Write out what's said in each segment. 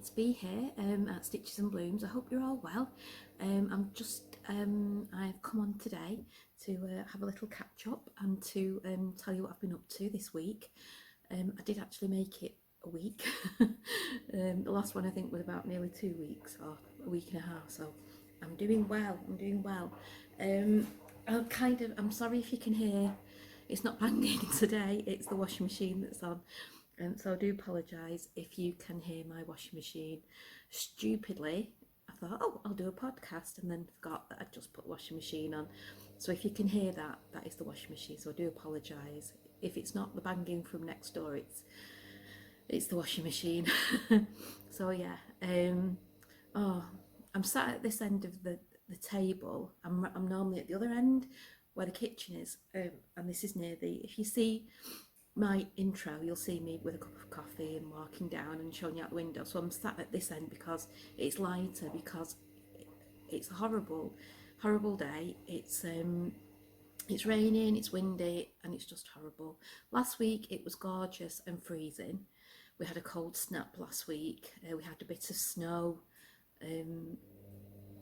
it's Bee here at Stitches and Blooms. I hope you're all well. I've come on today to have a little catch up and to tell you what I've been up to this week. I did actually make it a week. The last one I think was about nearly 2 weeks or a week and a half, so I'm doing well. I'm sorry if you can hear it's not banging today, it's the washing machine that's on. So I do apologise if you can hear my washing machine. Stupidly, I thought, oh, I'll do a podcast, and then forgot that I'd just put the washing machine on. So if you can hear that, that is the washing machine. So I do apologise. If it's not the banging from next door, it's the washing machine. So yeah, I'm sat at this end of the table. I'm normally at the other end where the kitchen is, and this is near the, if you see my intro, you'll see me with a cup of coffee and walking down and showing you out the window. So I'm sat at this end because it's lighter, because it's a horrible day. It's raining, it's windy, and it's just horrible. Last week it was gorgeous and freezing. We had a cold snap last week. We had a bit of snow, and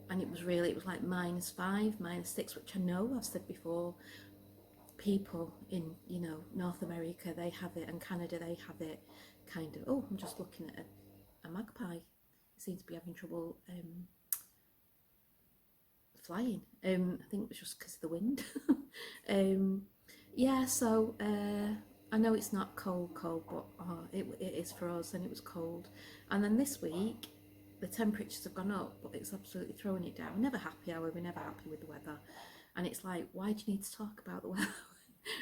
it was like -5, -6, which I know I've said before. People in North America, they have it, and Canada, they have it kind of. Oh, I'm just looking at a magpie. It seems to be having trouble flying. I think it was just because of the wind. Yeah, so I know it's not cold, but it is for us, and it was cold. And then this week the temperatures have gone up, but it's absolutely throwing it down. We're never happy, are we? We're never happy with the weather. And it's like, why do you need to talk about the weather?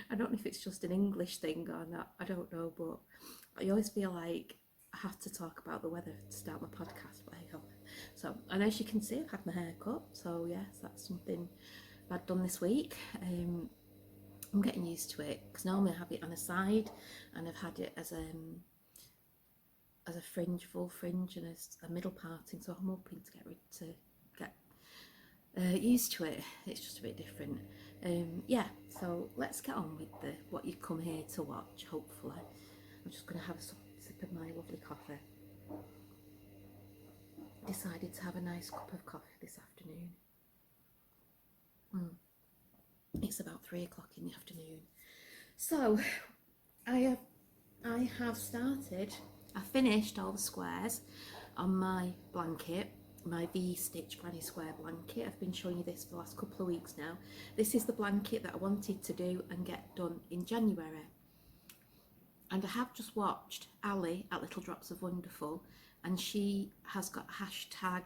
I don't know if it's just an English thing or not, I don't know, but I always feel like I have to talk about the weather to start my podcast. But hey ho. So, and as you can see, I've had my hair cut, so yes, that's something I've done this week. I'm getting used to it, because normally I have it on a side, and I've had it as a fringe, full fringe, and a middle parting, so I'm hoping to get used to it. It's just a bit different. Yeah, so let's get on with what you've come here to watch. Hopefully, I'm just going to have a sip of my lovely coffee. Decided to have a nice cup of coffee this afternoon. It's about 3 o'clock in the afternoon. So I have started. I finished all the squares on my blanket, my V-stitch granny square blanket. I've been showing you this for the last couple of weeks now. This is the blanket that I wanted to do and get done in January. And I have just watched Ali at Little Drops of Wonderful, and she has got a hashtag.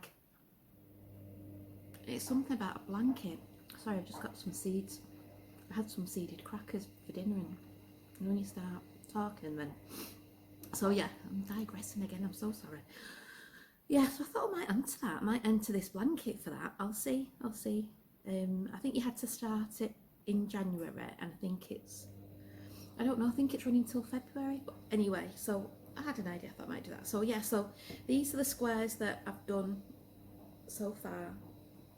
It's something about a blanket. Sorry, I've just got some seeds. I had some seeded crackers for dinner, and when you start talking, then. So yeah, I'm digressing again, I'm so sorry. Yeah, so I thought I might enter that. I might enter this blanket for that. I'll see. I think you had to start it in January, and I think it's running till February. But anyway, so I had an idea, I thought I might do that. So yeah, so these are the squares that I've done so far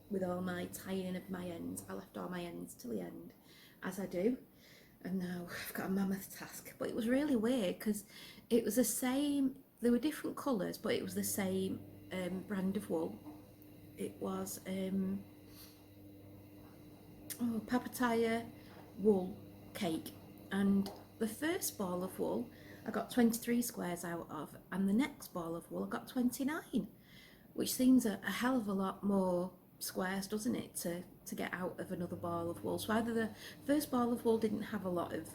with all my tying of my ends. I left all my ends till the end, as I do. And now I've got a mammoth task. But it was really weird, because it was the same. There were different colours, but it was the same brand of wool. It was papataya wool cake, and the first ball of wool I got 23 squares out of, and the next ball of wool I got 29, which seems a hell of a lot more squares, doesn't it, to get out of another ball of wool. So either the first ball of wool didn't have a lot of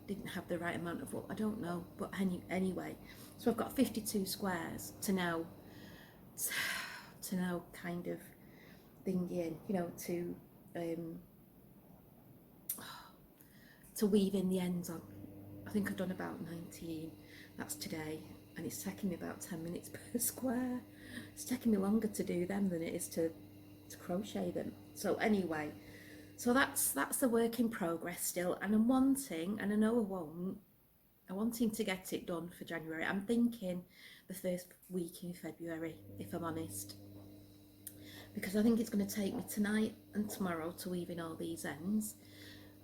didn't have the right amount of wool, I don't know, but anyway, so I've got 52 squares to now kind of thingy in, to weave in the ends on. I think I've done about 19. That's today, and it's taking me about 10 minutes per square. It's taking me longer to do them than it is to crochet them. So anyway, so that's a work in progress still, and I'm wanting, and I know I'm wanting to get it done for January. I'm thinking the first week in February, if I'm honest, because I think it's going to take me tonight and tomorrow to weave in all these ends,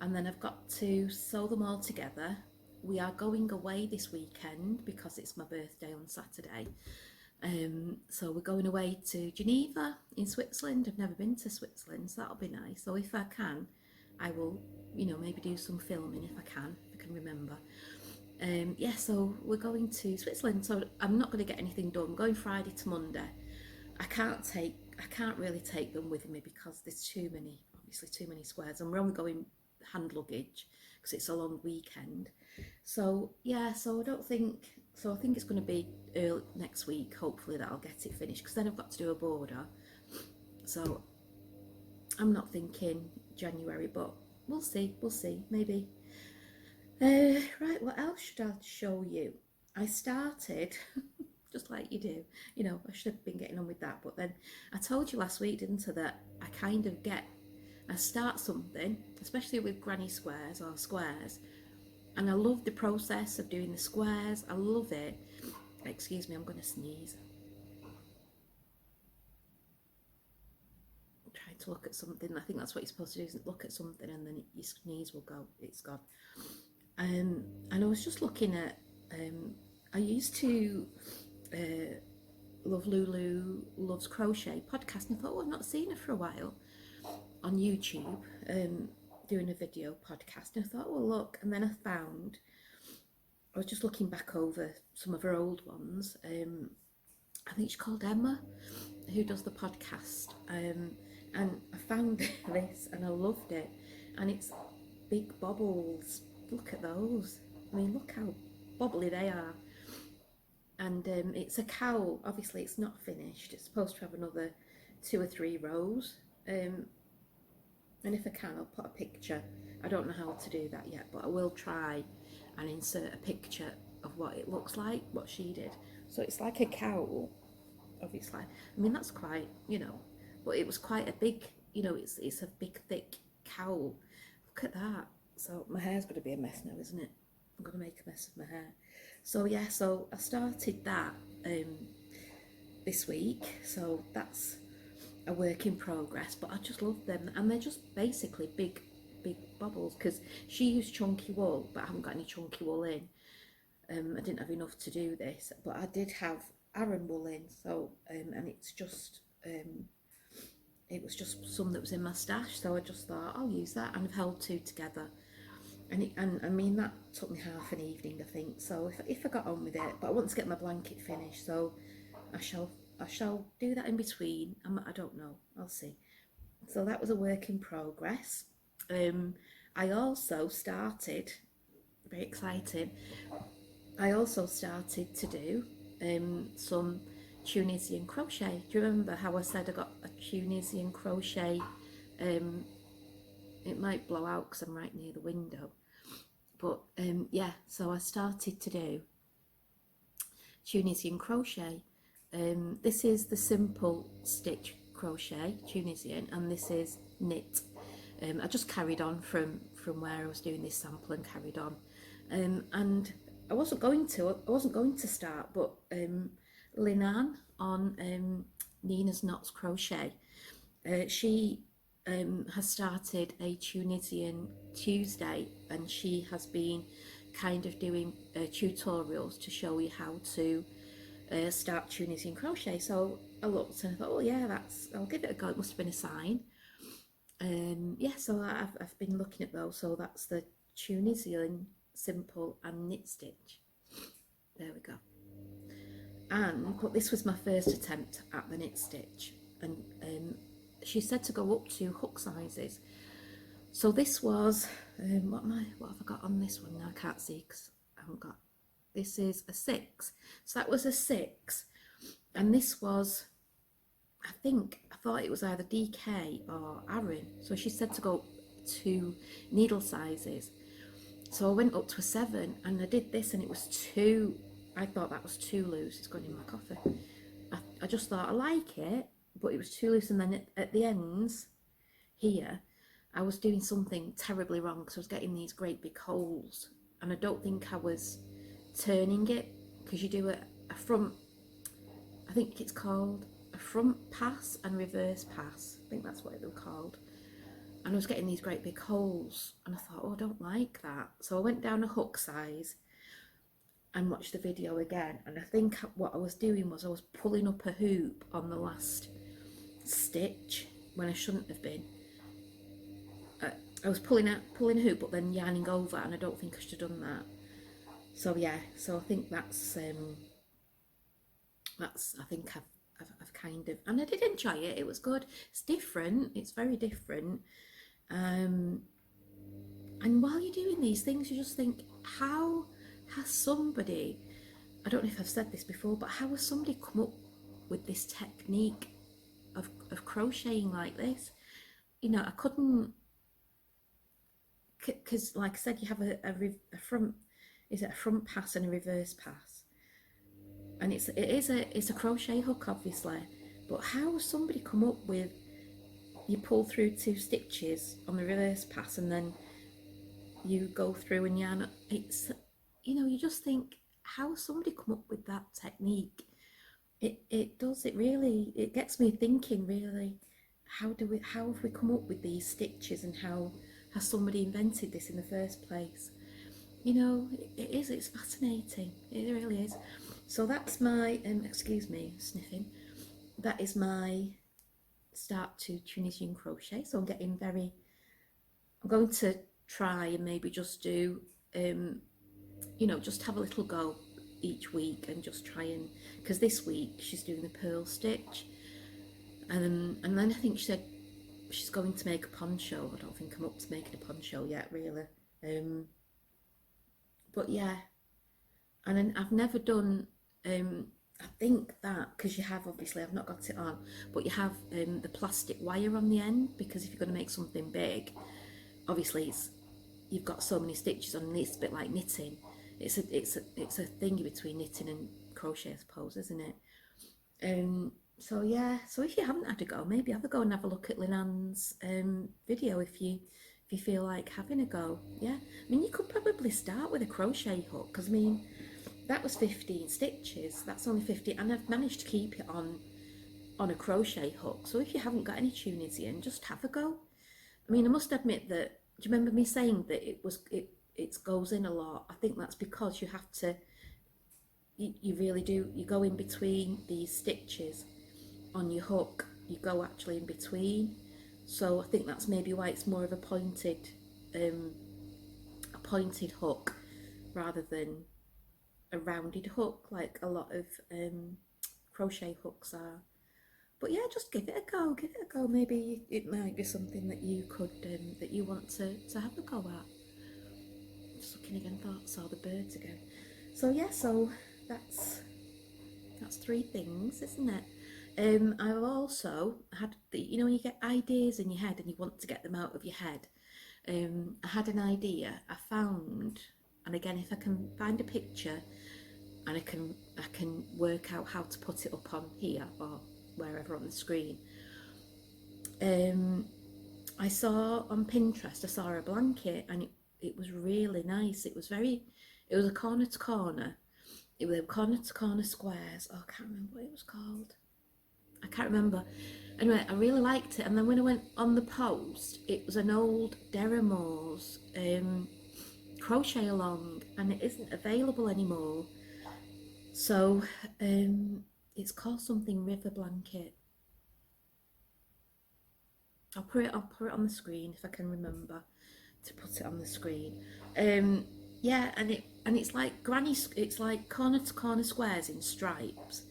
and then I've got to sew them all together we are going away this weekend because it's my birthday on Saturday. So we're going away to Geneva in Switzerland. I've never been to Switzerland, so that'll be nice. So if I can, I will, you know, maybe do some filming if I can remember. Yeah, so we're going to Switzerland, so I'm not going to get anything done. I'm going Friday to Monday. I can't really take them with me because there's obviously too many squares, and we're only going hand luggage because it's a long weekend. So yeah, so I think it's going to be early next week, hopefully, that I'll get it finished, because then I've got to do a border. So I'm not thinking January, but we'll see, maybe. Right, what else should I show you? I started, just like you do, you know, I should have been getting on with that, but then I told you last week, didn't I, that I start something, especially with granny squares or squares, and I love the process of doing the squares. I love it. Excuse me, I'm going to sneeze. I'm trying to look at something. I think that's what you're supposed to do, isn't look at something and then your sneeze will go. It's gone. And I was just looking at, I used to love Lulu Loves Crochet podcast, and I thought, oh, I've not seen her for a while on YouTube, doing a video podcast, and I thought, well, look, and then I was just looking back over some of her old ones. I think she's called Emma, who does the podcast, and I found this and I loved it, and it's big bobbles. Look at those. I mean, look how bobbly they are. And it's a cowl. Obviously it's not finished, it's supposed to have another 2 or 3 rows, and if I can, I'll put a picture. I don't know how to do that yet, but I will try and insert a picture of what it looks like, what she did. So it's like a cowl, obviously. I mean, that's quite, you know, but it was quite a big, you know, it's a big thick cowl. Look at that. So my hair's going to be a mess now, isn't it? I'm going to make a mess of my hair. So yeah, so I started that this week, so that's a work in progress, but I just love them, and they're just basically big bobbles, because she used chunky wool, but I haven't got any chunky wool in. I didn't have enough to do this, but I did have Aran wool in, so and it's just it was just some that was in my stash, so I just thought I'll use that, and I've held 2 together. And I mean, that took me half an evening, I think. So if I got on with it, but I want to get my blanket finished, so I shall do that in between. I don't know, I'll see. So that was a work in progress. I also started, very exciting, I also started to do some Tunisian crochet. Do you remember how I said I got a Tunisian crochet? It might blow out because I'm right near the window. But yeah, so I started to do Tunisian crochet. This is the simple stitch crochet, Tunisian, and this is knit. I just carried on from where I was doing this sample and carried on. And I wasn't going to start, but Linan on Nina's Knots Crochet, she has started a Tunisian Tuesday, and she has been kind of doing tutorials to show you how to start Tunisian crochet. So I looked and I thought, oh yeah, I'll give it a go. It must have been a sign. Yeah, so I've been looking at those. So that's the Tunisian simple and knit stitch. There we go. But this was my first attempt at the knit stitch, and she said to go up to hook sizes. So this was what have I got on this one now? I can't see because I haven't got. This is a 6. So that was a 6, and this was, I thought it was either DK or Aran. So she said to go to needle sizes. So I went up to a 7, and I did this, and it was too. I thought that was too loose. It's gone in my coffee. I just thought I like it, but it was too loose. And then at the ends here, I was doing something terribly wrong because I was getting these great big holes, and I don't think I was turning it, because you do a front, I think it's called a front pass and reverse pass. I think that's what it was called. and I was getting these great big holes, and I thought, oh, I don't like that. So I went down a hook size and watched the video again, and I think what I was doing was I was pulling up a hoop on the last stitch when I shouldn't have been. I was pulling a hoop but then yarning over, and I don't think I should have done that. So yeah, so I think that's I think I've kind of, and I did enjoy it. It was good. It's different. It's very different. And while you're doing these things, you just think, how has somebody, I don't know if I've said this before, but how has somebody come up with this technique of crocheting like this? You know, I couldn't, because like I said, you have a front, is it a front pass and a reverse pass? And it's a crochet hook, obviously, but how has somebody come up with, you pull through 2 stitches on the reverse pass and then you go through and yarn? It's, you know, you just think, how has somebody come up with that technique? It does, it really, it gets me thinking, really, how have we come up with these stitches, and how has somebody invented this in the first place? You know, it's fascinating, it really is. So that's my excuse me sniffing, that is my start to Tunisian crochet. So I'm going to try and maybe just do you know, just have a little go each week and just try and, because this week she's doing the pearl stitch, and then I think she said she's going to make a poncho. I don't think I'm up to making a poncho yet, really. But yeah, and then I've never done I think that, because you have, obviously I've not got it on, but you have the plastic wire on the end, because if you're going to make something big, obviously you've got so many stitches on, and it's a bit like knitting. It's a thingy between knitting and crochet, I suppose, isn't it? So yeah, so if you haven't had a go, maybe have a go and have a look at Linann's video if you feel like having a go. Yeah, I mean, you could probably start with a crochet hook, because I mean, that was 15 stitches, that's only 50, and I've managed to keep it on a crochet hook. So if you haven't got any Tunisian, just have a go. I mean, I must admit that, do you remember me saying that it goes in a lot? I think that's because you have to, you really do, you go in between these stitches on your hook, you go actually in between. So I think that's maybe why it's more of a pointed hook rather than a rounded hook like a lot of crochet hooks are. But yeah, just give it a go, maybe it might be something that you could that you want to have a go at. Just looking again, saw the birds again. So yeah, so that's 3 things, isn't it? I've also had you know, when you get ideas in your head and you want to get them out of your head. I had an idea I found, and again, if I can find a picture and I can work out how to put it up on here or wherever on the screen. I saw on Pinterest, I saw a blanket, and it was really nice. It was a corner to corner. It was corner to corner squares. Oh, I can't remember what it was called. I can't remember. Anyway, I really liked it. And then when I went on the post, it was an old Deramores crochet along, and it isn't available anymore. So it's called something River Blanket. I'll put it on the screen if I can remember to put it on the screen. Yeah, and it's like it's like corner to corner squares in stripes,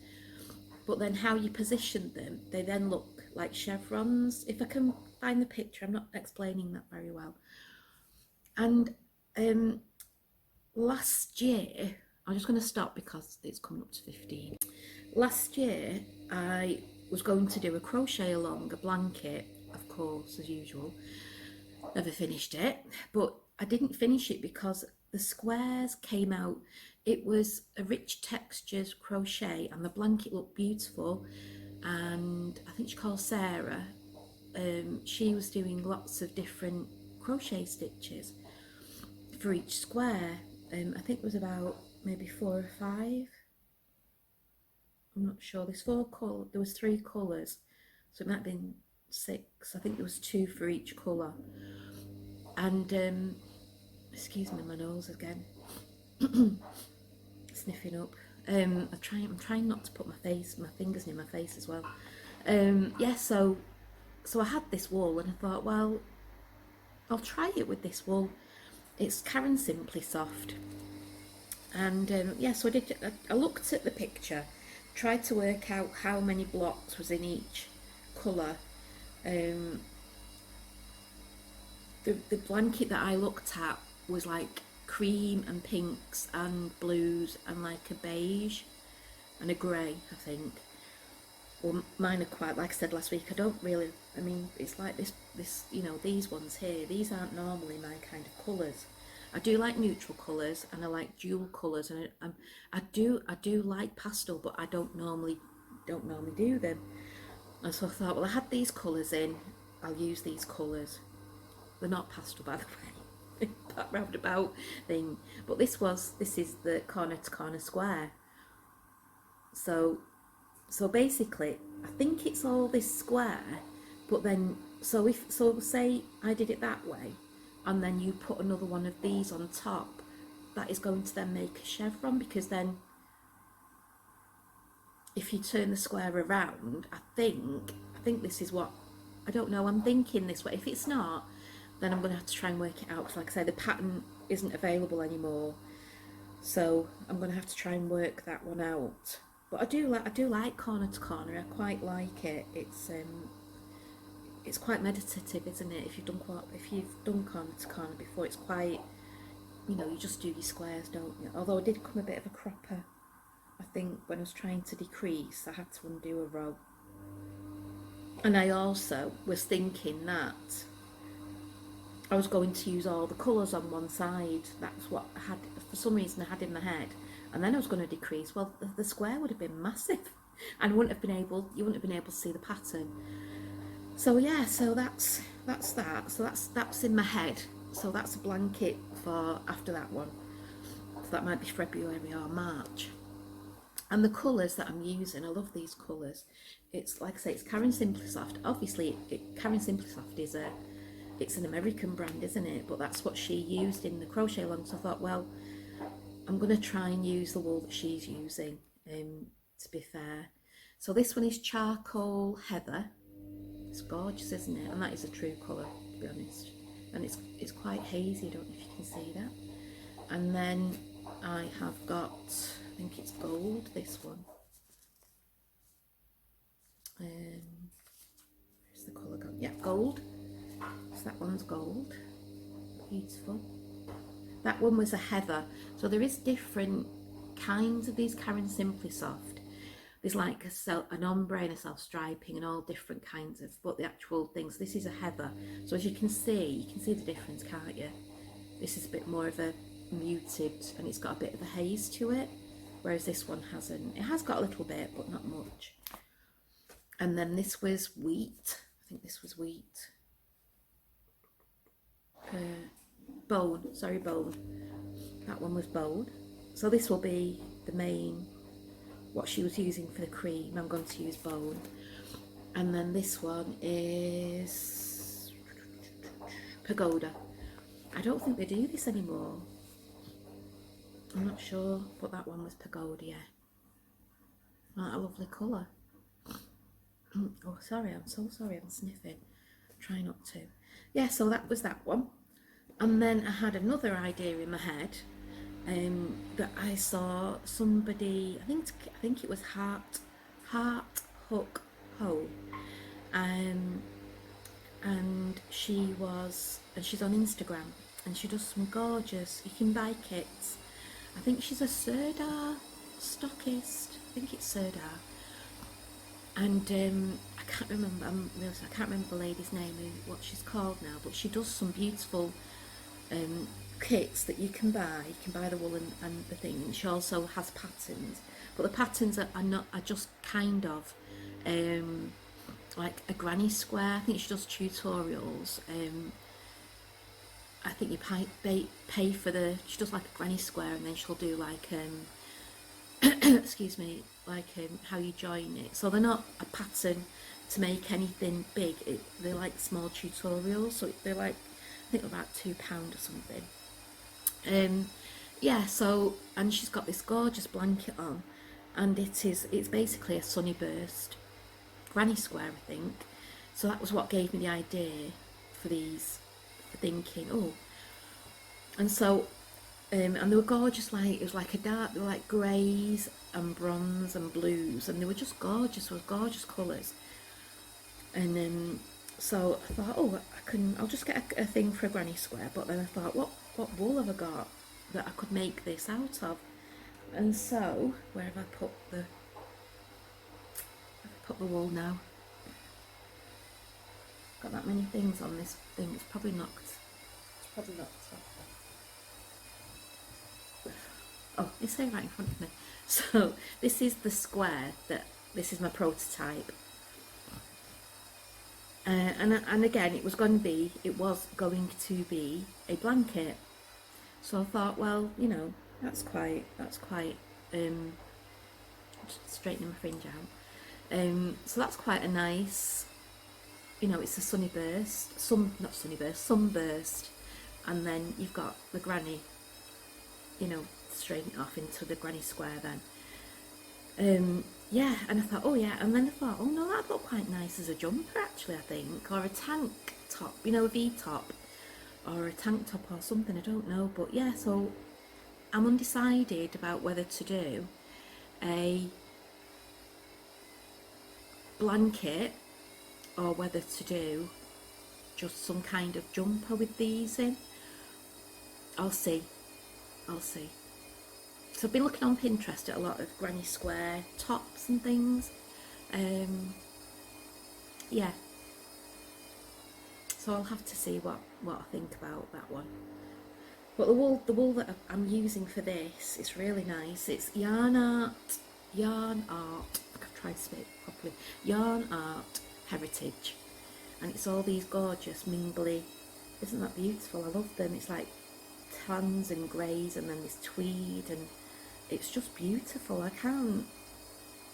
but then how you position them, they then look like chevrons. If I can find the picture, I'm not explaining that very well. And last year, I'm just going to stop because it's coming up to 15. Last year, I was going to do a crochet along, a blanket, of course, as usual. Never finished it, but I didn't finish it because the squares came out. It was a rich textures crochet, and the blanket looked beautiful. And I think she called Sarah. She was doing lots of different crochet stitches for each square. I think it was about maybe 4 or 5. I'm not sure. There was 3 colours, so it might have been 6. I think there was 2 for each colour. And excuse me, my nose again. Sniffing up. I'm trying not to put my fingers near my face as well. Yeah, so I had this wool and I thought, well, I'll try it with this wool. It's Karen Simply Soft. And yeah, so I looked at the picture, tried to work out how many blocks was in each colour. The blanket that I looked at was like cream and pinks and blues and like a beige and a grey, I think. Well, mine are quite, like I said last week, I mean, it's like this, you know, these ones here, these aren't normally my kind of colours. I do like neutral colours and I like dual colours, and I do like pastel, but I don't normally do them. And so I thought, well, I had these colours in, I'll use these colours. They're not pastel, by the way, that roundabout thing. But this is the corner to corner square. So basically, I think it's all this square, but then, so say I did it that way, and then you put another one of these on top, that is going to then make a chevron, because then if you turn the square around, I think this is what, I don't know, I'm thinking this way. If it's not, then I'm going to have to try and work it out, because like I say, the pattern isn't available anymore, so I'm going to have to try and work that one out. But I do like corner to corner. I quite like it. It's quite meditative, isn't it? If you've done corner to corner before, it's quite, you know, you just do your squares, don't you? Although I did come a bit of a cropper, I think, when I was trying to decrease, I had to undo a row. And I also was thinking that I was going to use all the colours on one side. That's what I had, for some reason, I had in my head. And then I was going to decrease. Well, the square would have been massive, and you wouldn't have been able to see the pattern. So yeah, so that's that. So that's in my head. So that's a blanket for after that one. So that might be February or March. And the colours that I'm using, I love these colours. It's like I say, it's Karen Simply Soft. Obviously, Karen Simply Soft it's an American brand, isn't it? But that's what she used in the crochet along. So I thought, well, I'm going to try and use the wool that she's using, to be fair. So this one is Charcoal Heather. It's gorgeous, isn't it? And that is a true colour, to be honest. And it's quite hazy, I don't know if you can see that. And then I have got, I think it's gold, this one. Where's the colour gone? Yeah, gold. So that one's gold. Beautiful. That one was a heather. So there is different kinds of these Karen Simply Soft. There's like an ombre and a self-striping and all different kinds of, but the actual things, this is a heather. So as you can see the difference, can't you? This is a bit more of a muted, and it's got a bit of a haze to it, whereas this one hasn't. It has got a little bit, but not much. And then this was wheat. I think this was wheat. Bone. That one was bone. So this will be the main, what she was using for the cream. I'm going to use bone. And then this one is Pagoda. I don't think they do this anymore. I'm not sure, but that one was Pagoda, yeah. What a lovely colour. Oh, sorry, I'm so sorry, I'm sniffing. Try not to. Yeah, so that was that one. And then I had another idea in my head, that I saw somebody, I think it was Heart Hook Hoe, and she's on Instagram, and she does some gorgeous, you can buy kits. I think she's a Cedar stockist. I think it's Cedar. And I can't remember. I can't remember the lady's name, what she's called now. But she does some beautiful kits that you can buy. You can buy the wool and the thing. And she also has patterns, but the patterns are just kind of like a granny square. I think she does tutorials. I think you pay for she does like a granny square, and then she'll do like excuse me, like how you join it. So they're not a pattern, to make anything big. They're like small tutorials, so they're like, I think about £2 or something. Yeah, so, and she's got this gorgeous blanket on, and it's basically a sunny burst granny square, I think. So that was what gave me the idea for these, for thinking, oh, and so and they were gorgeous, like it was like a dark, they were like greys and bronze and blues, and they were just gorgeous, with gorgeous colours. And so I thought, oh, I'll just get a thing for a granny square. But then I thought, what wool have I got that I could make this out of? And so where have I put the wool now? Got that many things on this thing. It's probably knocked. Oh, it's there right in front of me. So this is the square this is my prototype. And again, it was going to be a blanket. So I thought, well, you know, that's quite just straightening my fringe out. So that's quite a nice, you know, it's a sunburst, and then you've got the granny, you know, straighten it off into the granny square then. Yeah, and I thought, oh yeah, and then I thought, oh no, that'd look quite nice as a jumper actually, I think, or a tank top, you know, a V-top, or a tank top or something, I don't know, but yeah, so I'm undecided about whether to do a blanket or whether to do just some kind of jumper with these in. I'll see. So I've been looking on Pinterest at a lot of granny square tops and things. Yeah. So I'll have to see what I think about that one. But the wool that I'm using for this is really nice. It's Yarn Art. I've tried to speak properly. Yarn Art Heritage, and it's all these gorgeous mingly. Isn't that beautiful? I love them. It's like tans and greys, and then this tweed, and it's just beautiful.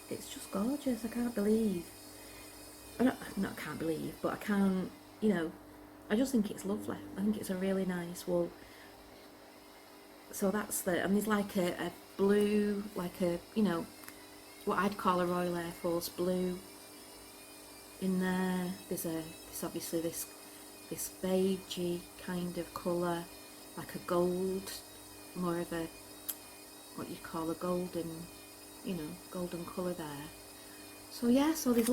It's just gorgeous. I can't believe. Can't believe, but I can't. You know, I just think it's lovely. I think it's a really nice wool. So that's and there's like a blue, like a, you know, what I'd call a Royal Air Force blue in there. There's obviously this beigey kind of colour, like a gold, more of a, what you call a golden, you know, golden colour there. So yeah, so there's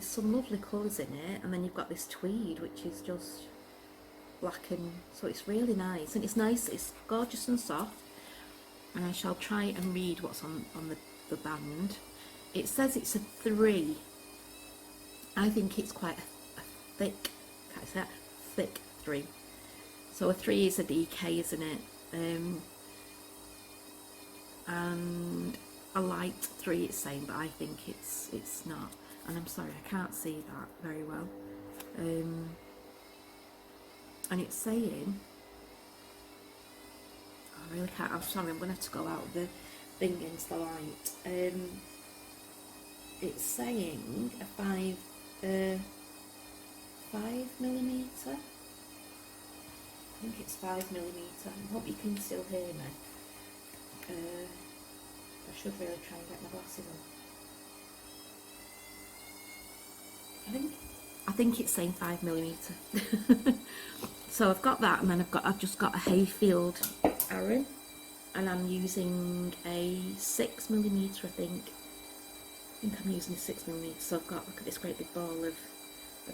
some lovely colours in it, and then you've got this tweed, which is just black, and so it's really nice, and it's nice, it's gorgeous and soft. And I shall try and read what's on the band. It says it's a 3. I think it's quite a thick, can't I say that? Thick 3. So a 3 is a DK, isn't it? And a light 3 it's saying, but I think it's not. And I'm sorry, I can't see that very well. And it's saying, I really can't, I'm sorry, I'm going to have to go out of the thing against the light. It's saying a 5 millimetre. I think it's 5 millimetre. I hope you can still hear me. I should really try and get my glasses on. I think it's saying 5 millimetre. So I've got that, and then I've just got a Hayfield Aran, and I'm using a 6 millimetre. I think I'm using a 6 millimetre. So I've got, look at this great big ball of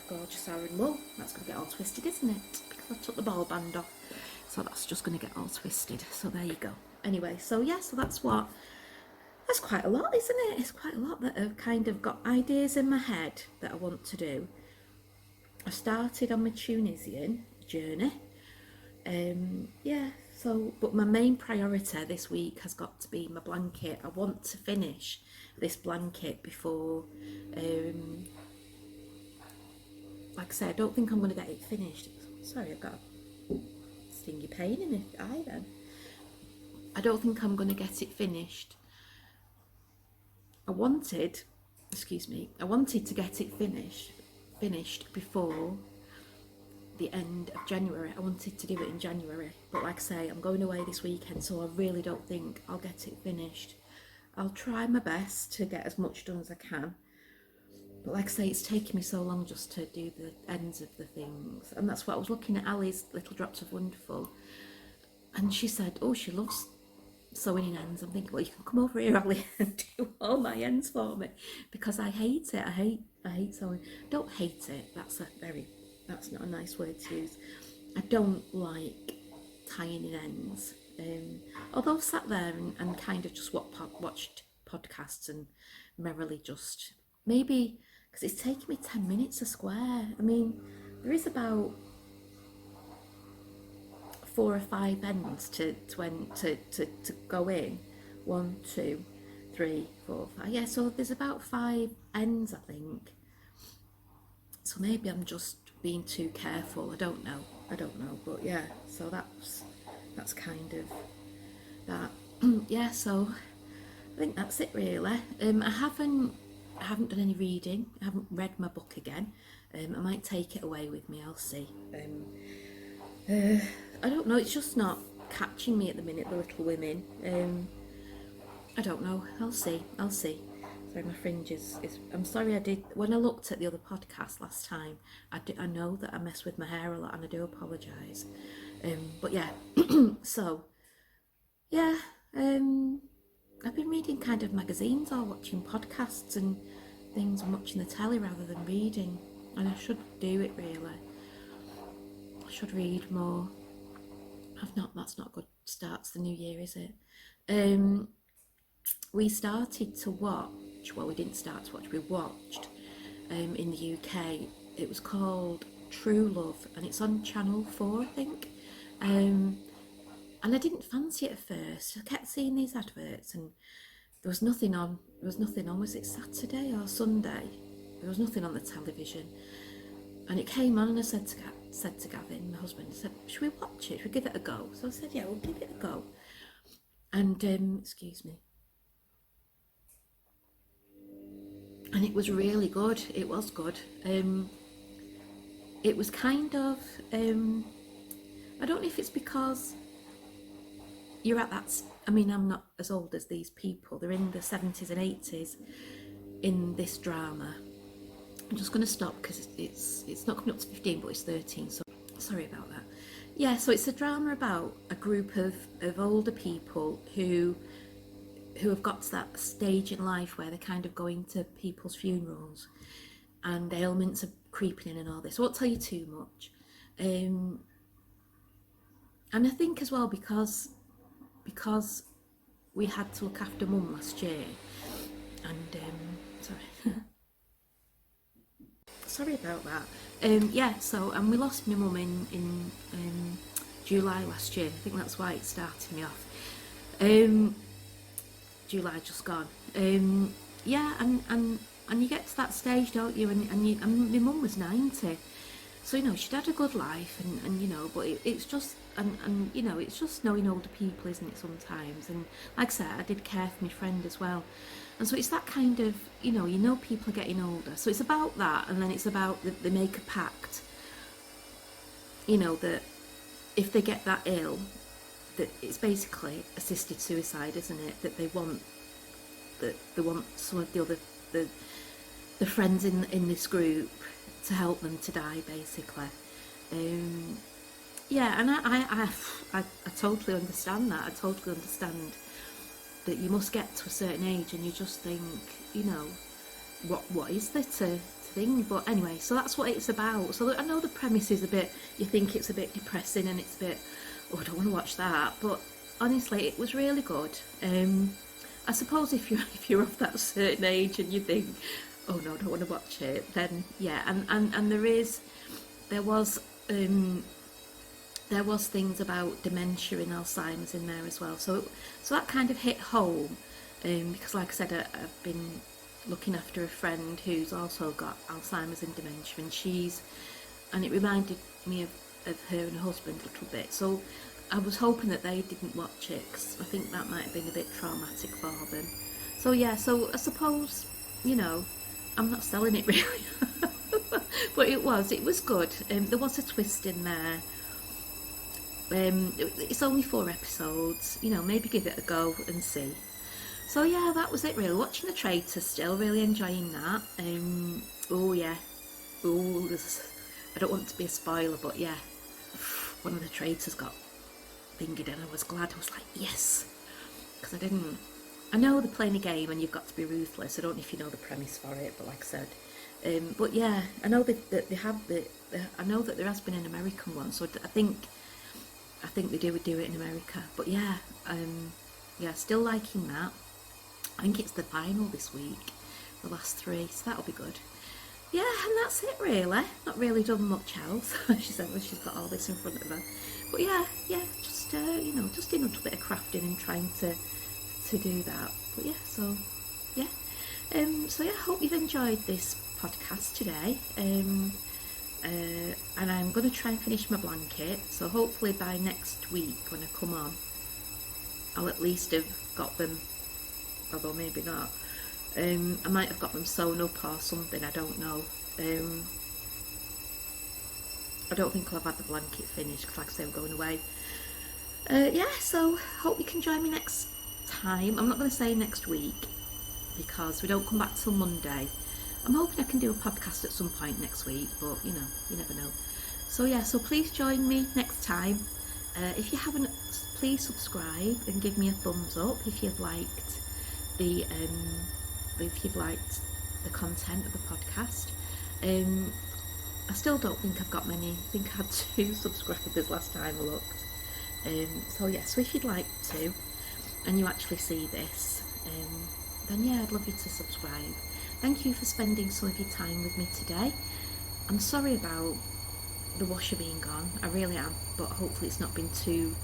gorgeous Aran wool. That's going to get all twisted, isn't it? Because I took the ball band off, so that's just going to get all twisted. So there you go. Anyway, so yeah, so that's quite a lot, isn't it? It's quite a lot that I've kind of got ideas in my head that I want to do. I started on my Tunisian journey. Yeah, so, but my main priority this week has got to be my blanket. I want to finish this blanket before, like I said, I don't think I'm going to get it finished. Sorry, I've got a stingy pain in the eye then. I don't think I'm going to get it finished. I wanted excuse me, I wanted to get it finished before the end of January. I wanted to do it in January, but like I say, I'm going away this weekend, so I really don't think I'll get it finished. I'll try my best to get as much done as I can, but like I say, it's taking me so long just to do the ends of the things. And that's what I was looking at Ali's Little Drops of Wonderful, and she said, oh, she loves sewing in ends. I'm thinking, well, you can come over here, Ali, and do all my ends for me, because I hate it. I hate sewing. Don't hate it, that's not a nice word to use. I don't like tying in ends. Although I've sat there and kind of just watched podcasts and merrily just, maybe, because it's taken me 10 minutes a square. I mean, there is about 4 or 5 ends to go in. 1, 2, 3, 4, 5. Yeah, so there's about 5 ends, I think. So maybe I'm just being too careful. I don't know, but yeah, so that's kind of that. Yeah, so I think that's it really. I haven't done any reading. I haven't read my book again. I might take it away with me, I'll see. I don't know, it's just not catching me at the minute, the Little Women. I don't know, I'll see. Sorry, my fringe is I'm sorry, when I looked at the other podcast last time, I know that I mess with my hair a lot, and I do apologise. But yeah, so yeah, I've been reading kind of magazines or watching podcasts and things, and watching the telly rather than reading, and I should do it really. I should read more. That's not a good start to the new year, is it? We started to watch, well, we didn't start to watch, we watched in the UK. It was called True Love, and it's on Channel 4, I think. And I didn't fancy it at first. I kept seeing these adverts, and there was nothing on. Was it Saturday or Sunday? There was nothing on the television, and it came on, and I said to Gavin, my husband, I said, should we watch it? Should we give it a go? So I said, yeah, we'll give it a go. And excuse me. And it was really good. It was good. It was kind of, I don't know if it's because you're at that, I mean, I'm not as old as these people. They're in the 70s and 80s in this drama. I'm just going to stop because it's not coming up to 15, but it's 13, so sorry about that. Yeah, so it's a drama about a group of older people who have got to that stage in life where they're kind of going to people's funerals, and ailments are creeping in and all this. I won't tell you too much. And I think as well, because we had to look after Mum last year, and sorry about that. Yeah, so and we lost my mum in July last year. I think that's why it started me off. July just gone. Yeah, and you get to that stage, don't you? And my mum was 90, so you know she'd had a good life, and you know, but it's just and you know, it's just knowing older people, isn't it, sometimes? And like I said, I did care for my friend as well, and so it's that kind of, you know people are getting older, so it's about that, and then it's about they make a pact, you know, that if they get that ill, that it's basically assisted suicide, isn't it? That they want some of the other the friends in this group to help them to die, basically. Yeah, and I totally understand that. I totally understand that you must get to a certain age and you just think, you know, what is there to think? But anyway, so that's what it's about. So I know the premise is a bit, you think it's a bit depressing and it's a bit, oh, I don't want to watch that. But honestly, it was really good. I suppose if you're of that certain age and you think, oh no, I don't want to watch it, then yeah. And there was things about dementia and Alzheimer's in there as well. So that kind of hit home, because like I said, I've been looking after a friend who's also got Alzheimer's and dementia, and it reminded me of her and her husband a little bit. So I was hoping that they didn't watch it, because I think that might have been a bit traumatic for them. So yeah, so I suppose, you know, I'm not selling it really. But it was good. There was a twist in there. It's only 4 episodes, you know, maybe give it a go and see. So yeah, that was it really. Watching The Traitor still, really enjoying that. Oh yeah, oh, I don't want to be a spoiler, but yeah, one of the traitors got fingered and I was glad. I was like, yes, because I know they're playing a game and you've got to be ruthless. I don't know if you know the premise for it, but like I said, but yeah, I know that they have I know that there has been an American one, so I think they do it in America. But yeah, yeah, still liking that. I think it's the final this week, the last 3, so that'll be good. Yeah, and that's it really. Not really done much else. She said, well, she's got all this in front of her. But yeah, just you know, just doing a little bit of crafting and trying to do that. But yeah, so yeah, hope you've enjoyed this podcast today. And I'm going to try and finish my blanket. So hopefully by next week when I come on, I'll at least have got them. Although maybe not. I might have got them sewn up or something, I don't know. I don't think I'll have had the blanket finished because like I say, I'm going away. Yeah, so hope you can join me next time. I'm not going to say next week because we don't come back till Monday. I'm hoping I can do a podcast at some point next week, but you know, you never know. So yeah, so please join me next time. If you haven't, please subscribe and give me a thumbs up if you've liked the content of the podcast. I still don't think I've got many. I think I had 2 subscribers last time I looked. So yeah, so if you'd like to and you actually see this, then yeah, I'd love you to subscribe. Thank you for spending some of your time with me today. I'm sorry about the washer being gone, I really am, but hopefully it's not been too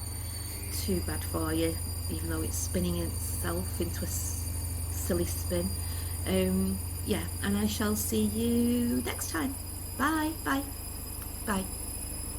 bad for you, even though it's spinning itself into a silly spin. Yeah, and I shall see you next time. Bye.